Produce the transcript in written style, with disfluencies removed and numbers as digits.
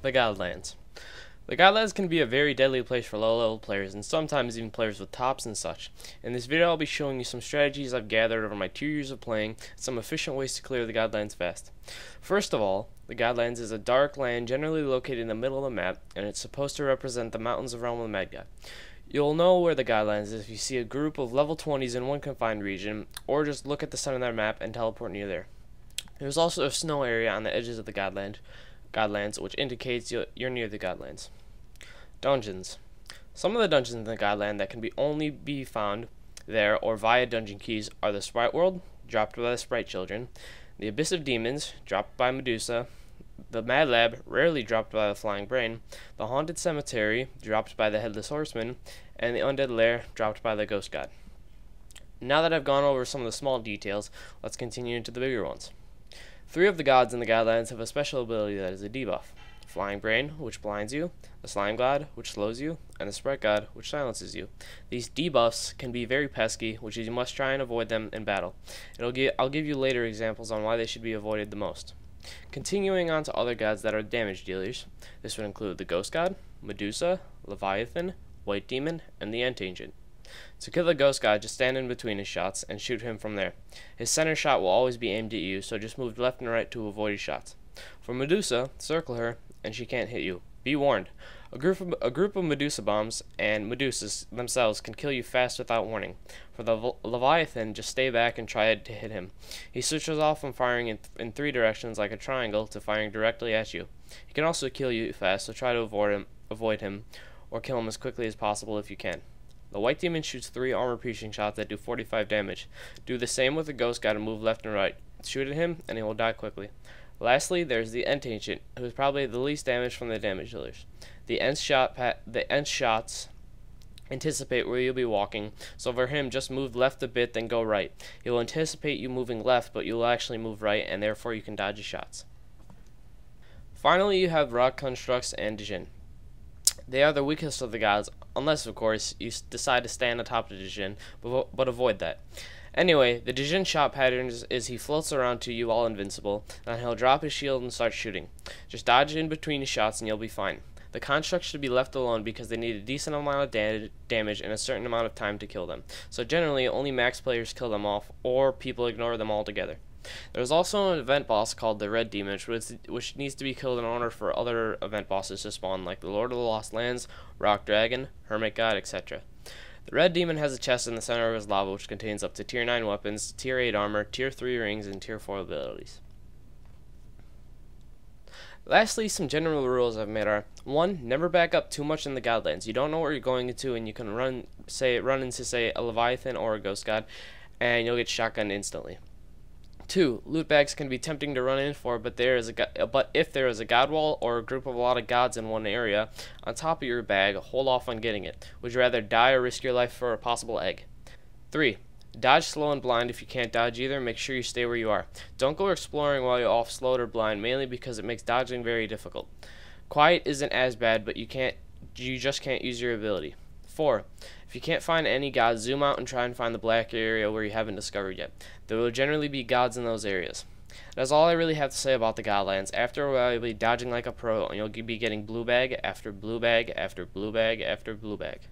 The Godlands. The Godlands can be a very deadly place for low-level players, and sometimes even players with tops and such. In this video I'll be showing you some strategies I've gathered over my 2 years of playing, and some efficient ways to clear the Godlands fast. First of all, the Godlands is a dark land generally located in the middle of the map, and it's supposed to represent the mountains of Realm of the Mad God. You'll know where the Godlands is if you see a group of level 20s in one confined region, or just look at the center of their map and teleport near there. There's also a snow area on the edges of the Godlands, which indicates you're near the Godlands. Dungeons. Some of the dungeons in the Godland that can only be found there or via dungeon keys are the Sprite World, dropped by the Sprite Children, the Abyss of Demons, dropped by Medusa, the Mad Lab, rarely dropped by the Flying Brain, the Haunted Cemetery, dropped by the Headless Horseman, and the Undead Lair, dropped by the Ghost God. Now that I've gone over some of the small details, let's continue into the bigger ones. 3 of the gods in the Godlands have a special ability that is a debuff. Flying Brain, which blinds you, the Slime God, which slows you, and the Sprite God, which silences you. These debuffs can be very pesky, which is you must try and avoid them in battle. I'll give you later examples on why they should be avoided the most. Continuing on to other gods that are damage dealers, this would include the Ghost God, Medusa, Leviathan, White Demon, and the Ent Ancient. To kill the Ghost God, just stand in between his shots and shoot him from there. His center shot will always be aimed at you, so just move left and right to avoid his shots. For Medusa, circle her, and she can't hit you. Be warned, a group of Medusa bombs and Medusas themselves can kill you fast without warning. For the Leviathan, just stay back and try to hit him. He switches off from firing in 3 directions like a triangle to firing directly at you. He can also kill you fast, so try to avoid him, or kill him as quickly as possible if you can. The White Demon shoots 3 armor-piercing shots that do 45 damage. Do the same with the Ghost God and move left and right. Shoot at him, and he will die quickly. Lastly, there's the Ent Ancient, who is probably the least damage from the damage dealers. The Ent shots anticipate where you'll be walking, so for him, just move left a bit, then go right. He will anticipate you moving left, but you will actually move right, and therefore you can dodge his shots. Finally, you have Rock Constructs and Djinn. They are the weakest of the gods, unless, of course, you decide to stand atop the Djinn, but avoid that. Anyway, the Djinn shot pattern is he floats around to you all invincible, and he'll drop his shield and start shooting. Just dodge in between his shots and you'll be fine. The constructs should be left alone because they need a decent amount of damage and a certain amount of time to kill them. So generally, only max players kill them off, or people ignore them altogether. There's also an event boss called the Red Demon, which needs to be killed in order for other event bosses to spawn, like the Lord of the Lost Lands, Rock Dragon, Hermit God, etc. The Red Demon has a chest in the center of his lava which contains up to tier 9 weapons, tier 8 armor, tier 3 rings, and tier 4 abilities. Lastly, some general rules I've made are: 1. Never back up too much in the Godlands. You don't know where you're going into, and you can run into, say, a Leviathan or a Ghost God, and you'll get shotgunned instantly. 2. Loot bags can be tempting to run in for, but if there is a god wall or a group of a lot of gods in one area on top of your bag, hold off on getting it. Would you rather die or risk your life for a possible egg? 3. Dodge slow and blind. If you can't dodge either, make sure you stay where you are. Don't go exploring while you're off slowed or blind, mainly because it makes dodging very difficult. Quiet isn't as bad, but you just can't use your ability. 4. If you can't find any gods, zoom out and try and find the black area where you haven't discovered yet. There will generally be gods in those areas. That's all I really have to say about the Godlands. After a while, you'll be dodging like a pro, and you'll be getting blue bag after blue bag after blue bag after blue bag.